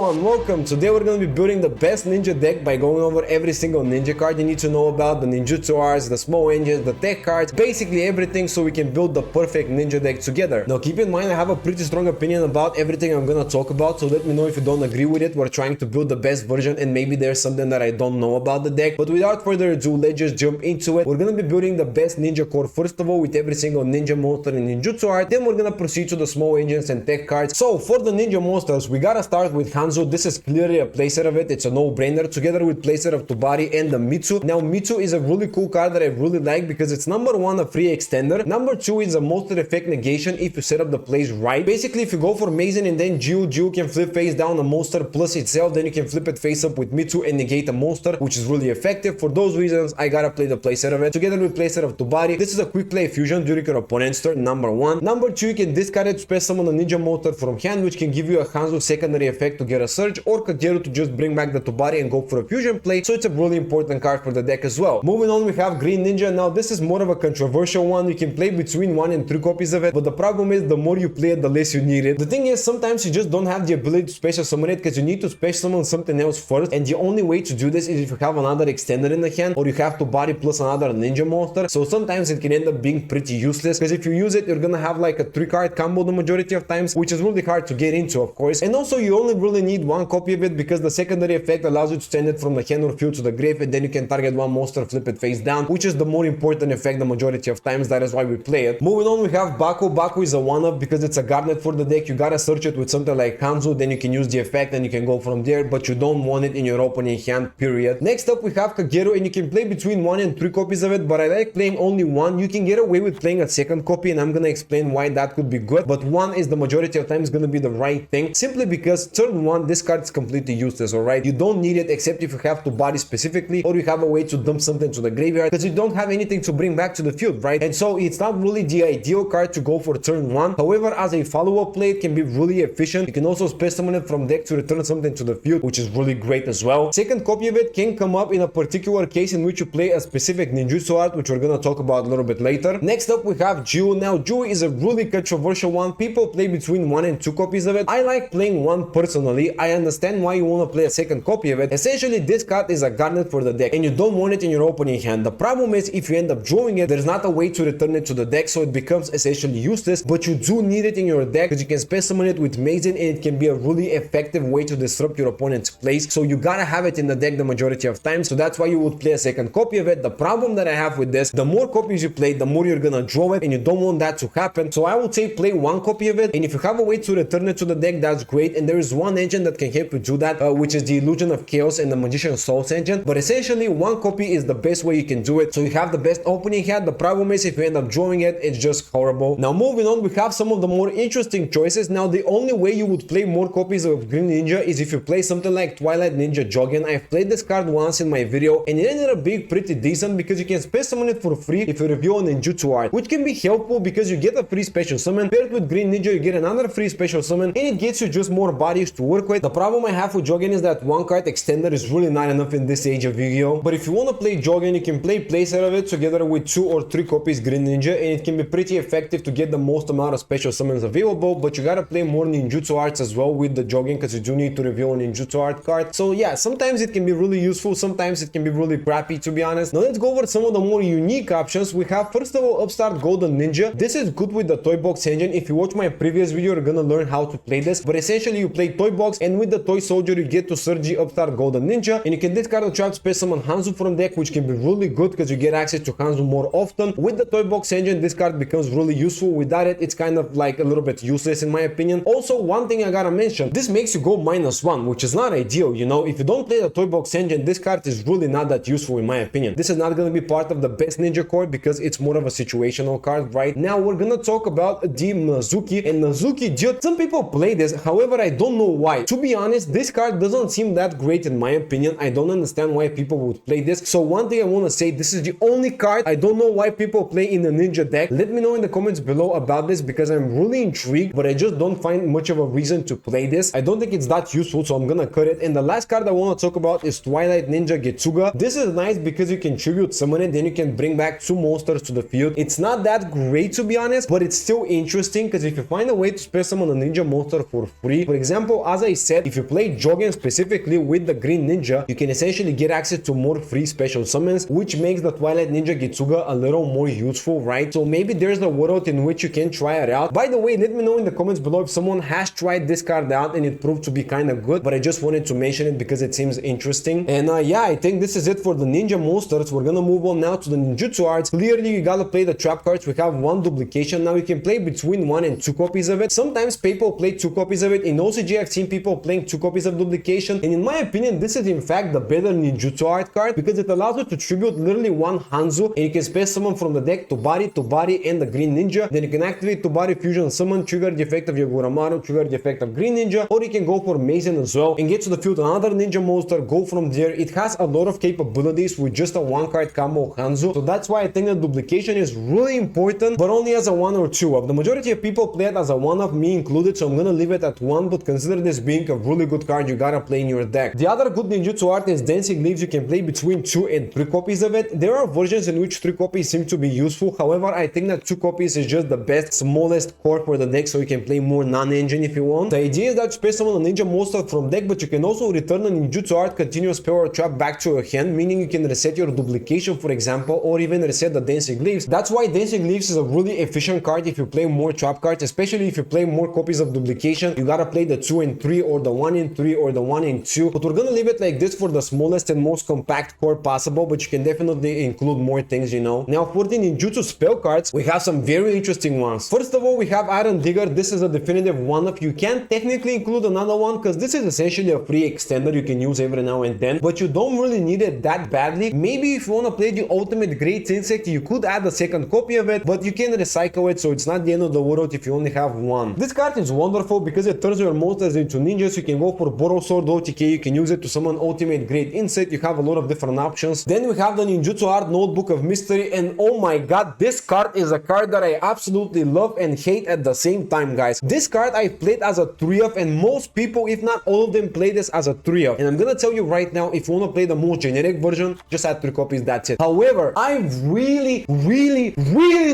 Hello and welcome. Today we're going to be building the best ninja deck by going over every single ninja card you need to know about, the ninjutsu arts, the small engines, the tech cards, basically everything so we can build the perfect ninja deck together. Now keep in mind I have a pretty strong opinion about everything I'm going to talk about, so let me know if you don't agree with it. We're trying to build the best version and maybe there's something that I don't know about the deck. But without further ado, let's just jump into it. We're going to be building the best ninja core first of all with every single ninja monster and ninjutsu art. Then we're going to proceed to the small engines and tech cards. So for the ninja monsters, we gotta start with Hanzo. This is clearly a playset of it. It's a no-brainer, together with playset of Tubari and the Mitsu. Now Mitsu is a really cool card that I really like because it's number one, a free extender. Number two is a monster effect negation if you set up the plays right. Basically, if you go for Mazen and then Jiu can flip face down a monster plus itself, then you can flip it face up with Mitsu and negate a monster, which is really effective. For those reasons, I gotta play the playset of it, together with playset of Tubari. This is a quick play fusion during your opponent's turn, number one. Number two, you can discard it to spell summon a ninja monster from hand, which can give you a Hanzo secondary effect to get a surge, or Kageru to just bring back the Tubari and go for a fusion play, so it's a really important card for the deck as well. Moving on, we have Green Ninja. Now this is more of a controversial one. You can play between 1 and 3 copies of it, but the problem is the more you play it, the less you need it. The thing is, sometimes you just don't have the ability to special summon it because you need to special summon something else first, and the only way to do this is if you have another extender in the hand, or you have Tubari plus another ninja monster. So sometimes it can end up being pretty useless because if you use it, you're gonna have like a 3-card combo the majority of times, which is really hard to get into, of course. And also you only really need 1 copy of it because the secondary effect allows you to send it from the hand or field to the grave, and then you can target 1 monster, flip it face down, which is the more important effect the majority of times. That is why we play it. Moving on, we have Baku. Baku is a 1-up because it's a garnet for the deck. You gotta search it with something like Hanzo, then you can use the effect and you can go from there, but you don't want it in your opening hand, period. Next up, we have Kageru, and you can play between 1 and 3 copies of it, but I like playing only 1. You can get away with playing a second copy, and I'm gonna explain why that could be good, but 1 is the majority of times gonna be the right thing, simply because turn 1, this card is completely useless, alright? You don't need it except if you have to body specifically, or you have a way to dump something to the graveyard, because you don't have anything to bring back to the field, right? And so it's not really the ideal card to go for turn 1. However, as a follow-up play, it can be really efficient. You can also special summon it from deck to return something to the field, which is really great as well. Second copy of it can come up in a particular case in which you play a specific ninjutsu art, which we're gonna talk about a little bit later. Next up, we have Jiu. Now Jiu is a really controversial one. People play between 1 and 2 copies of it. I like playing 1 personally. I understand why you want to play a second copy of it. Essentially, this card is a garnet for the deck and you don't want it in your opening hand. The problem is if you end up drawing it, there's not a way to return it to the deck, so it becomes essentially useless, but you do need it in your deck because you can special summon it with Mazen and it can be a really effective way to disrupt your opponent's plays. So you gotta have it in the deck the majority of times, so that's why you would play a second copy of it. The problem that I have with this, the more copies you play, the more you're gonna draw it, and you don't want that to happen. So I would say play 1 copy of it, and if you have a way to return it to the deck, that's great. And there is one engine that can help you do that, which is the Illusion of Chaos and the Magician's Souls engine. But essentially 1 copy is the best way you can do it, so you have the best opening hand. The problem is if you end up drawing it, it's just horrible. Now moving on, we have some of the more interesting choices. Now the only way you would play more copies of Green Ninja is if you play something like Twilight Ninja Jogen. I've played this card once in my video and it ended up being pretty decent because you can special summon it for free if you review on ninjutsu art, which can be helpful because you get a free special summon. Paired with Green Ninja, you get another free special summon and it gets you just more bodies to work with. The problem I have with Jogen is that 1 card extender is really not enough in this age of Yu-Gi-Oh! But if you want to play Jogen, you can play playset of it together with 2 or 3 copies Green Ninja, and it can be pretty effective to get the most amount of special summons available. But you gotta play more ninjutsu arts as well with the Jogen because you do need to reveal a ninjutsu art card. So yeah, sometimes it can be really useful, sometimes it can be really crappy, to be honest. Now let's go over some of the more unique options. We have first of all Upstart Golden Ninja. This is good with the Toy Box engine. If you watch my previous video, you're gonna learn how to play this, but essentially you play Toy Box, and with the Toy Soldier you get to Surgy Upstart Golden Ninja, and you can discard a trap special summon Hanzo from deck, which can be really good because you get access to Hanzo more often. With the Toy Box engine, this card becomes really useful. Without it, it's kind of like a little bit useless in my opinion. Also, one thing I gotta mention, this makes you go -1, which is not ideal, you know. If you don't play the Toy Box engine, this card is really not that useful in my opinion. This is not gonna be part of the best ninja core because it's more of a situational card. Right now we're gonna talk about the Nazuki, and Nazuki, dude, some people play this, however I don't know why. To be honest, this card doesn't seem that great in my opinion. I don't understand why people would play this. So one thing I want to say, this is the only card I don't know why people play in the ninja deck. Let me know in the comments below about this because I'm really intrigued, but I just don't find much of a reason to play this. I don't think it's that useful, so I'm gonna cut it. And the last card I want to talk about is Twilight Ninja Getsuga. This is nice because you can tribute summon it, then you can bring back 2 monsters to the field. It's not that great to be honest, but it's still interesting because if you find a way to spare summon a ninja monster for free, for example, as a I said, if you play Jogen specifically with the Green Ninja, you can essentially get access to more free special summons, which makes the Twilight Ninja Gitsuga a little more useful, right? So maybe there's a world in which you can try it out. By the way, let me know in the comments below if someone has tried this card out and it proved to be kind of good, but I just wanted to mention it because it seems interesting. And yeah, I think this is it for the Ninja monsters. We're gonna move on now to the Ninjutsu arts. Clearly, you gotta play the trap cards. We have one duplication. Now you can play between 1 and 2 copies of it. Sometimes people play 2 copies of it. In OCG, I've seen people playing 2 copies of duplication. And in my opinion, this is in fact the better Ninjutsu art card because it allows you to tribute literally one Hanzo, and you can space summon from the deck to body, and the Green Ninja. Then you can activate to body fusion summon, trigger the effect of Yaguramaru, trigger the effect of Green Ninja, or you can go for Mason as well and get to the field another Ninja monster, go from there. It has a lot of capabilities with just a 1-card combo Hanzo. So that's why I think that duplication is really important, but only as a 1 or 2 of. The majority of people play it as a 1 of, me included, so I'm gonna leave it at 1, but consider this being a really good card you gotta play in your deck. The other good Ninjutsu art is Dancing Leaves. You can play between 2 and 3 copies of it. There are versions in which 3 copies seem to be useful. However, I think that 2 copies is just the best, smallest core for the deck, so you can play more non-engine if you want. The idea is that you space summon a Ninja monster from deck, but you can also return a Ninjutsu art continuous spell or trap back to your hand, meaning you can reset your duplication, for example, or even reset the Dancing Leaves. That's why Dancing Leaves is a really efficient card if you play more trap cards, especially if you play more copies of duplication. You gotta play the 2 and 3 or the 1 and 3 or the 1 and 2, but we're gonna leave it like this for the smallest and most compact core possible, but you can definitely include more things, you know. Now for the Ninjutsu spell cards, we have some very interesting ones. First of all, we have Iron Digger. This is a definitive 1 of. You can technically include another one because this is essentially a free extender you can use every now and then, but you don't really need it that badly. Maybe if you want to play the ultimate great insect, you could add a second copy of it, but you can recycle it, so it's not the end of the world if you only have one. This card is wonderful because it turns your monsters into ninjas. You can go for Borrow Sword OTK, you can use it to summon ultimate great insect. You have a lot of different options. Then we have the Ninjutsu art Notebook of Mystery, and oh my god, this card is a card that I absolutely love and hate at the same time, guys. This card I played as a 3 of, and most people, if not all of them, play this as a 3 of. And I'm gonna tell you right now, if you want to play the most generic version, just add 3 copies, that's it. However, I really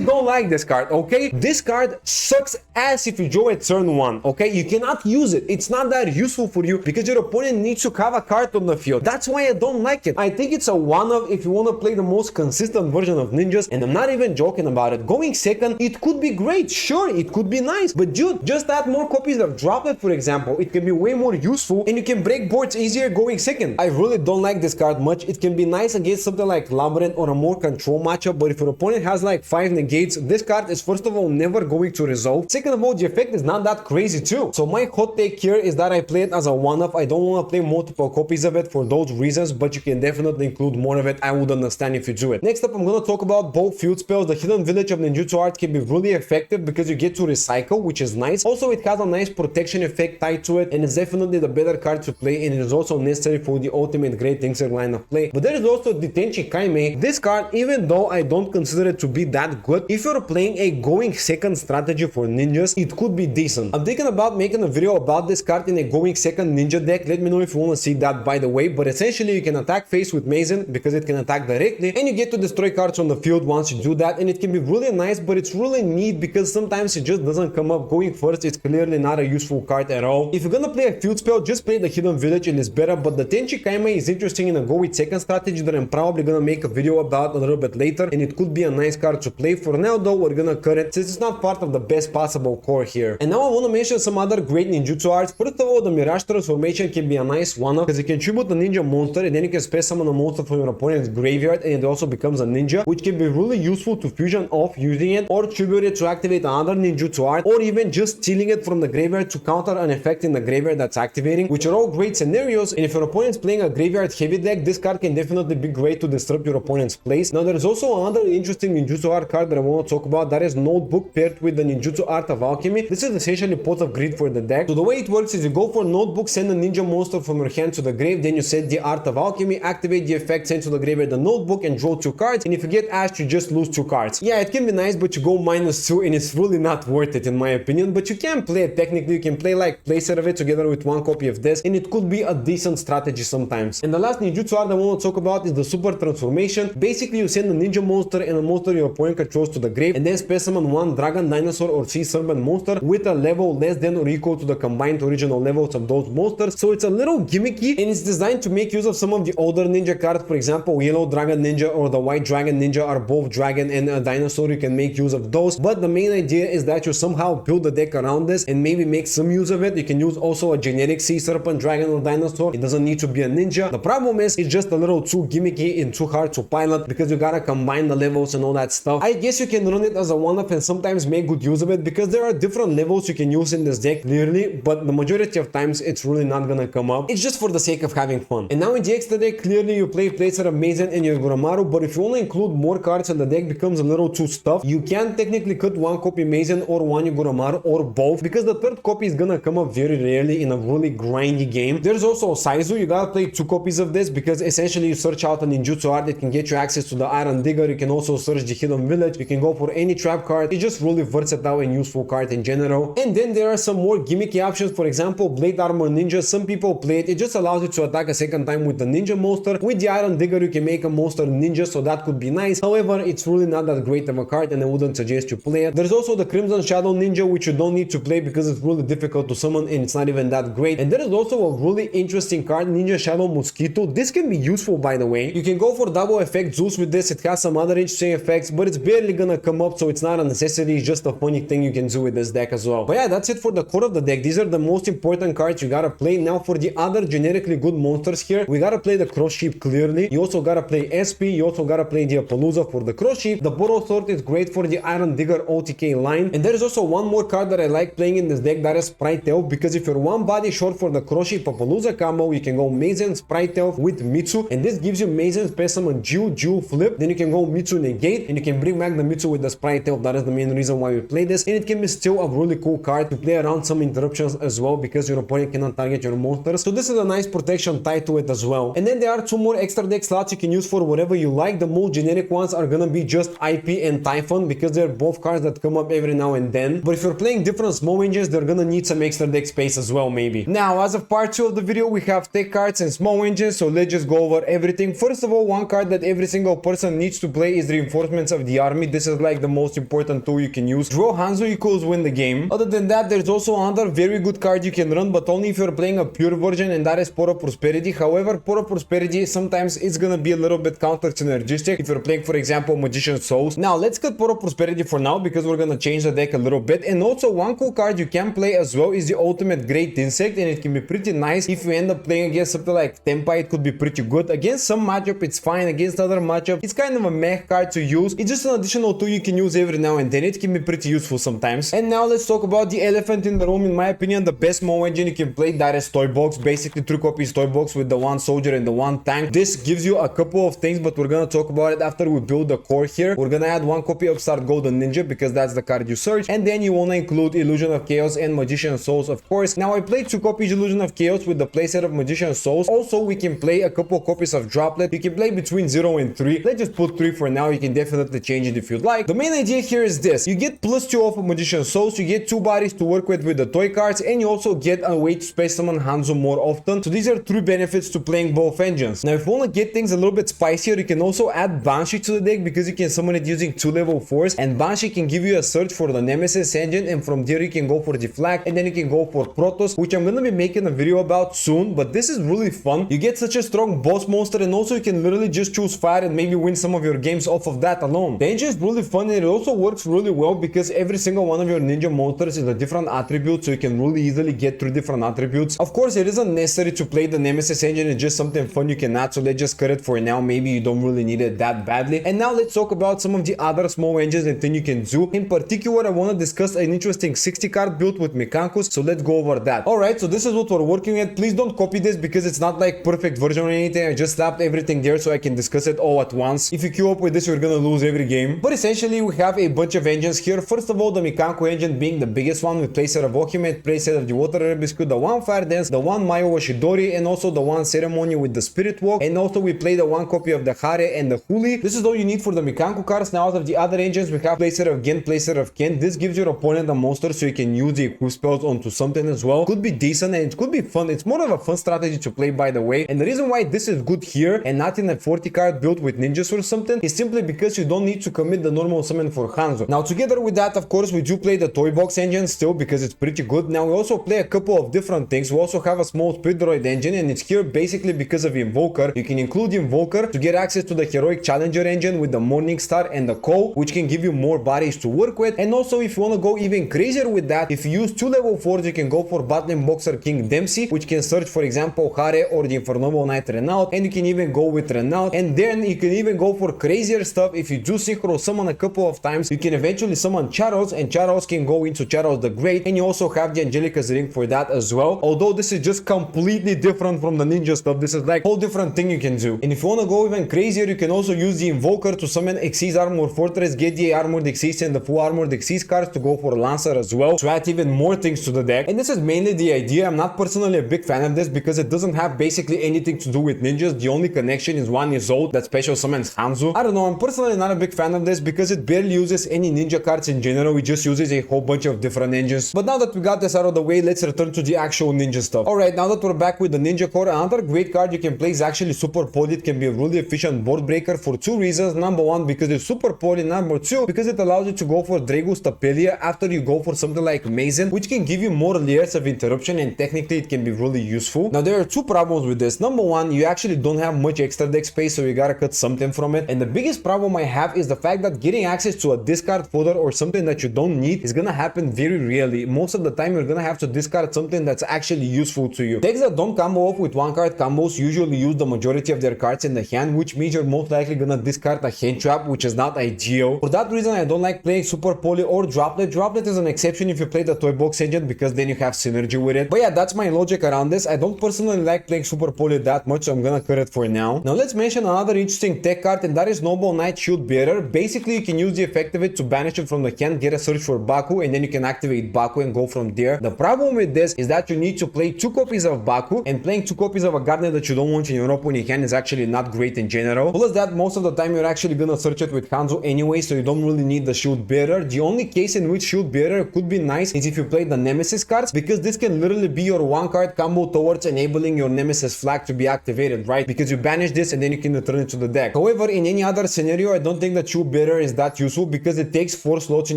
don't like this card, okay? This card sucks ass if you draw at turn 1, okay? You cannot use it. It's not that useful for you because your opponent needs to have a card on the field. That's why I don't like it. I think it's a 1 of if you want to play the most consistent version of ninjas, and I'm not even joking about it. Going second, it could be great, sure, it could be nice, but dude, just add more copies of Droplet, for example. It can be way more useful and you can break boards easier going second. I really don't like this card much. It can be nice against something like Labyrinth or a more control matchup, but if your opponent has like 5 negates, this card is first of all never going to resolve. Second of all, the effect is not that crazy too. So my hot take here is that I play it as a 1-off. I don't want to play multiple copies of it for those reasons, but you can definitely include more of it. I would understand if you do it. Next up, I'm going to talk about both field spells. The Hidden Village of Ninjutsu art can be really effective because you get to recycle, which is nice. Also, it has a nice protection effect tied to it, and it's definitely the better card to play, and it is also necessary for the ultimate great insect line of play. But there is also Detenchi Kaimei. This card, even though I don't consider it to be that good, if you're playing a going second strategy for ninjas, it could be decent. I'm thinking about making a video about this card in a going second ninja deck. Let me know if you want to see that, by the way. But essentially, you can attack face with Mason because it can attack directly, and you get to destroy cards on the field once you do that, and it can be really nice, but it's really neat because sometimes it just doesn't come up. Going first, it's clearly not a useful card at all. If you're gonna play a field spell, just play the Hidden Village, and it's better. But the Tenchi Kaimei is interesting in a go with second strategy that I'm probably gonna make a video about a little bit later, and it could be a nice card to play. For now though, we're gonna cut it since it's not part of the best possible core here. And now I want to mention some other great ninjutsu arts. First of all, the Mirage Transformation can be a nice one because you can tribute the ninja monster, and then you can space summon a monster from your opponent's graveyard, and it also becomes a ninja, which can be really useful to fusion off using it, or tribute it to activate another ninjutsu art, or even just stealing it from the graveyard to counter an effect in the graveyard that's activating, which are all great scenarios. And if your opponent's playing a graveyard heavy deck, this card can definitely be great to disrupt your opponent's place. Now there is also another interesting ninjutsu art card that I want to talk about, that is Notebook paired with the Ninjutsu Art of Alchemy. This is essentially Pot of Greed for the deck. So the way it works is you go for Notebook, send a ninja monster from your hand to the grave, then you set the Art of Alchemy, activate the effect, send to the graveyard the Notebook, and draw 2 cards, and if you get asked, you just lose 2 cards. Yeah, it can be nice, but you go -2, and it's really not worth it in my opinion, but you can play it technically. You can play like Placer of it together with 1 copy of this, and it could be a decent strategy sometimes. And the last ninjutsu art I want to talk about is the Super Transformation. Basically, you send a ninja monster and a monster your opponent controls to the grave, and then space summon 1 dragon, dinosaur, or sea serpent monster with a level less than or equal to the combined original additional levels of those monsters. So it's a little gimmicky, and it's designed to make use of some of the older ninja cards. For example, Yellow Dragon Ninja or the White Dragon Ninja are both dragon and a dinosaur. You can make use of those, but the main idea is that you somehow build a deck around this and maybe make some use of it. You can use also a generic sea serpent, dragon, or dinosaur. It doesn't need to be a ninja. The problem is it's just a little too gimmicky and too hard to pilot because you gotta combine the levels and all that stuff. I guess you can run it as a one-up and sometimes make good use of it because there are different levels you can use in this deck clearly, but the majority of times it's really not gonna come up. It's just for the sake of having fun. And now in the extra deck, clearly you play Placer of Mazen and your Goromaru, but if you only include more cards in the deck, becomes a little too stuffed. You can technically cut one copy Mazen or one Goromaru or both, because the third copy is gonna come up very rarely in a really grindy game. There's also Saizu. You gotta play 2 copies of this because essentially you search out a ninjutsu art that can get you access to the Iron Digger. You can also search the Hidden Village. You can go for any trap card. It's just really versatile and useful card in general. And then there are some more gimmicky options. For example, Blade Armor Ninja. Some people play it. It just allows you to attack a second time with the ninja monster. With the Iron Digger, you can make a monster ninja, so that could be nice. However, it's really not that great of a card and I wouldn't suggest you play it. There's also the Crimson Shadow Ninja, which you don't need to play because it's really difficult to summon and it's not even that great. And there is also a really interesting card, Ninja Shadow Mosquito. This can be useful, by the way. You can go for double effect Zeus with this. It has some other interesting effects, but it's barely gonna come up, so it's not a necessity. It's just a funny thing you can do with this deck as well. But yeah, that's it for the core of the deck. These are the most important cards you gotta play. Now for the other generically good monsters here, we gotta play the Cross Sheep clearly. You also gotta play SP. You also gotta play the Appaloosa for the Cross Sheep. The Borrow Sword is great for the Iron Digger OTK line. And there is also one more card that I like playing in this deck, that is Sprite Elf, because if you're one body short for the Cross Sheep Appaloosa combo, you can go Mazen, Sprite Elf with Mitsu, and this gives you Mazen, Space Summon, Jewel, Flip. Then you can go Mitsu, Negate, and you can bring back the Mitsu with the Sprite Elf. That is the main reason why we play this, and it can be still a really cool card to play around some interruptions as well, because your opponent cannot target your monsters. So this is a nice protection tied to it as well. And then there are 2 more extra deck slots you can use for whatever you like. The most generic ones are gonna be just IP and Typhon, because they're both cards that come up every now and then. But if you're playing different small engines, they're gonna need some extra deck space as well, maybe. Now, as of part 2 of the video, we have tech cards and small engines, so let's just go over everything. First of all, one card that every single person needs to play is Reinforcements of the Army. This is like the most important tool you can use. Draw Hanzo equals win the game. Other than that, there's also another very good card you can run, but only if you're playing a pure version, and that is Pot of Prosperity. However, Pot of Prosperity, sometimes it's gonna be a little bit counter synergistic if you're playing, for example, Magician's Souls. Now, let's cut Pot of Prosperity for now, because we're gonna change the deck a little bit. And also, one cool card you can play as well is the Ultimate Great Insect, and it can be pretty nice if you end up playing against something like Tempa. It could be pretty good. Against some matchup, it's fine. Against other matchup, it's kind of a meh card to use. It's just an additional tool you can use every now and then. It can be pretty useful sometimes. And now let's talk about the elephant in the room. In my opinion, the best Mo engine you can play, that is Toy Box. Basically, 3 copies Toy Box with the 1 soldier and the 1 tank. This gives you a couple of things, but we're gonna talk about it after we build the core here. We're gonna add 1 copy of Start Golden Ninja because that's the card you search, and then you wanna include Illusion of Chaos and Magician's Souls, of course. Now, I played 2 copies Illusion of Chaos with the playset of Magician's Souls. Also, we can play a couple copies of Droplet. You can play between 0 and 3. Let's just put 3 for now. You can definitely change it if you'd like. The main idea here is this: you get +2 off of Magician's Souls, you get 2 bodies to work with the toy cards, and you also get a way to Space Summon Hanzo more often. So these are 3 benefits to playing both engines. Now, if you want to get things a little bit spicier, you can also add Banshee to the deck, because you can summon it using 2 level 4s, and Banshee can give you a search for the Nemesis engine, and from there you can go for the Flag, and then you can go for Protoss, which I'm gonna be making a video about soon. But this is really fun. You get such a strong boss monster, and also you can literally just choose fire and maybe win some of your games off of that alone. The engine is really fun, and it also works really well because every single one of your ninja monsters is a different attribute, so you can really easily get 3 different attributes. Of course, it isn't necessary to play the Nemesis engine. It's just something fun you can add, so let's just cut it for now. Maybe you don't really need it that badly. And now let's talk about some of the other small engines and things you can do. In particular, I want to discuss an interesting 60 card build with Mekankus, so let's go over that. Alright, so this is what we're working with. Please don't copy this because it's not like perfect version or anything. I just slapped everything there so I can discuss it all at once. If you queue up with this, you're gonna lose every game. But essentially, we have a bunch of engines here. First of all, the Mekanku engine being the biggest one, with playset of Okimate, playset of the Water Rebiscu, the 1 Fire Dance, the 1 Mayo Washidori, and also the 1 Ceremony with the Spirit Walk. And also we play the 1 copy of the Hare and the Huli. This is all you need for the Mekanku cards. Now, out of the other engines, we have playset of Gen, playset of Ken. This gives your opponent a monster so you can use the equip spells onto something as well. Could be decent and it could be fun. It's more of a fun strategy to play, by the way. And the reason why this is good here and not in a 40 card build with ninjas or something is simply because you don't need to commit the normal summon for Hanzo. Now, together with that, of course, we do play the Toy Box engine still because it's pretty good. Now, we also play a couple of different things. We also have a small speed droid engine, and it's here basically because of Invoker. You can include Invoker to get access to the heroic challenger engine with the Morning Star and the Coal, which can give you more bodies to work with. And also, if you want to go even crazier with that, if you use 2 level 4s, you can go for Battling Boxer King Dempsey, which can search, for example, Hare or the Infernoble Knight Renault, and you can even go with Renault. And then you can even go for crazier stuff. If you do synchro summon a couple of times, you can eventually summon Charos, and Charos can go into Charos the Great, and you also have the Angelica's Ring for that as well. Although this is just completely different from the ninja stuff, this is like a whole different thing you can do. And if you want to go even crazier, you can also use the Invoker to summon Xyz Armor Fortress, get the Armored Xyz and the full Armored Xyz cards to go for Lancer as well, to add even more things to the deck. And this is mainly the idea. I'm not personally a big fan of this because it doesn't have basically anything to do with ninjas. The only connection is one is Old that special summons Hanzo. I don't know, I'm personally not a big fan of this because it barely uses any ninja cards in general. It just uses a whole bunch of different engines. But now that we got this out of the way, let's return to the actual ninja stuff. Alright, now that we're back with the ninja core, another great card you can play is actually Super Poly. It can be a really efficient board breaker for 2 reasons. Number 1, because it's Super Poly. Number 2, because it allows you to go for Dragus Tapelia after you go for something like Mazen, which can give you more layers of interruption, and technically it can be really useful. Now there are 2 problems with this. Number 1, you actually don't have much extra deck space, so you gotta cut something from it. And the biggest problem I have is the fact that getting access to a discard fodder or something that you don't need is gonna happen very rarely. Most of the time you're gonna have to discard something that's actually useful to you. Decks that don't combo off with 1-card combos usually use the majority of their cards in the hand, which means you're most likely gonna discard a hand trap, which is not ideal. For that reason, I don't like playing Super Poly or Droplet. Droplet is an exception if you play the Toy Box engine because then you have synergy with it. But yeah, that's my logic around this. I don't personally like playing Super Poly that much, so I'm gonna cut it for now. Now let's mention another interesting tech card, and that is Noble Knight Shield Bearer. Basically, you can use the effect of it to banish it from the hand, get a search for Baku, and then you can activate Baku and go from there. The problem with this is that you need to play 2 copies of Baku, and playing 2 copies of a Gardener that you don't want in your opening hand is actually not great in general. Plus that, most of the time you're actually gonna search it with Hanzo anyway, so you don't really need the Shield Bearer. The only case in which Shield Bearer could be nice is if you play the Nemesis cards, because this can literally be your 1-card combo towards enabling your Nemesis flag to be activated, right? Because you banish this and then you can return it to the deck. However, in any other scenario, I don't think that Shield Bearer is that useful because it takes 4 slots in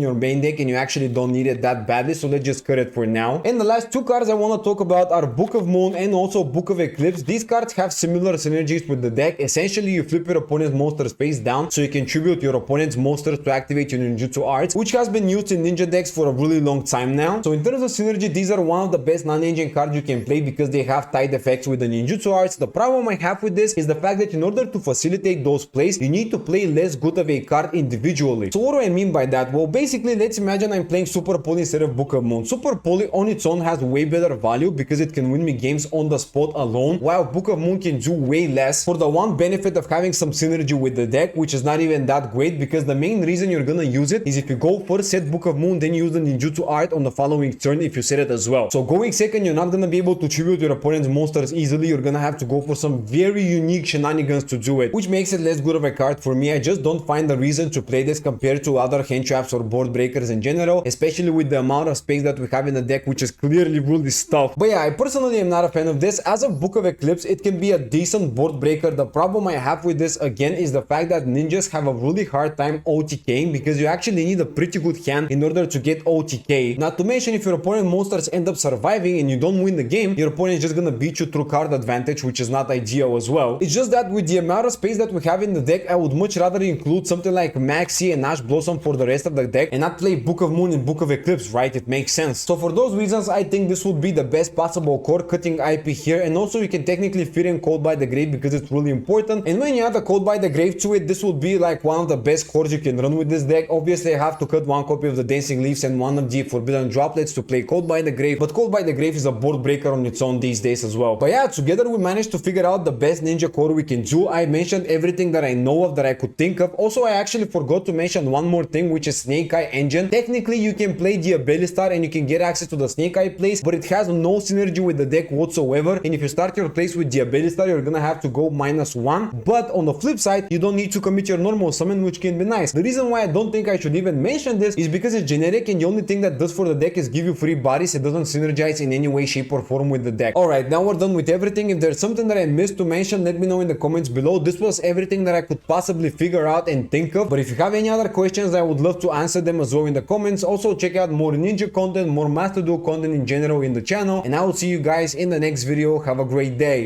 your main deck and you actually don't need it that badly, so let's just cut it for now. And the last 2 cards I want to talk about are Book of Moon and also Book of Eclipse. These cards have similar synergies with the deck. Essentially, you flip your opponent's monster face down so you can tribute your opponent's monsters to activate your ninjutsu arts, which has been used in ninja decks for a really long time now. So in terms of synergy, these are one of the best non-engine cards you can play because they have tied effects with the ninjutsu arts. The problem I have with this is the fact that in order to facilitate those plays, you need to play less good of a card individually. So what do I mean by that? Well, basically, let's imagine I'm playing Super Poly instead of Book of Moon. Super Poly on its own has way better value because it can win me games on the spot alone, while Book of Moon can do way less, for the one benefit of having some synergy with the deck, which is not even that great because the main reason you're gonna use it is if you go first, set Book of Moon, then use the ninjutsu art on the following turn if you set it as well. So going second, you're not gonna be able to tribute your opponent's monsters easily. You're gonna have to go for some very unique shenanigans to do it, which makes it less good of a card for me. I just don't find the reason to play this compared to other hand traps or board breakers in general, especially with the amount of space that we have in the deck, which is clearly really stuffed. But yeah, I personally am not a fan of this. As a Book of Eclipse, it can be a decent board breaker. The problem I have with this again is the fact that ninjas have a really hard time OTKing because you actually need a pretty good hand in order to get OTK. Not to mention, if your opponent monsters end up surviving and you don't win the game, your opponent is just gonna beat you through card advantage, which is not ideal as well. It's just that with the amount of space that we have in the deck, I would much rather include something like Maxi and Ash Blossom for the rest of the deck and not play Book of Moon and Book of Eclipse, right? It makes sense. So for those reasons, I think this would be the best possible core, cutting IP here, and also you can technically fit in Cold by the Grave because it's really important. And when you add a Cold by the Grave to it, this would be like one of the best cores you can run with this deck. Obviously, I have to cut 1 copy of the Dancing Leaves and 1 of the Forbidden Droplets to play Cold by the Grave, but Cold by the Grave is a board breaker on its own these days as well. But yeah, together we managed to figure out the best ninja core we can do. I mentioned everything that I know of, that I could think of. Also, I actually forgot to mention one more thing, which is Snake Eye engine. Technically, you can play the Abilistar and you can get access to the Snake Eye plays, but it has no synergy with the deck whatsoever. And if you start your plays with the Abilistar, you're gonna have to go -1. But on the flip side, you don't need to commit your normal summon, which can be nice. The reason why I don't think I should even mention this is because it's generic and the only thing that does for the deck is give you free bodies. It doesn't synergize in any way, shape or form with the deck. Alright, now we're done with everything. If there's something that I missed to mention, let me know in the comments below. This was everything that I could possibly figure out and think of. But if you have any other questions, I would love to answer them as well in the comments. Also, check out more ninja content, more Master Duel content content in general in the channel, and I will see you guys in the next video. Have a great day.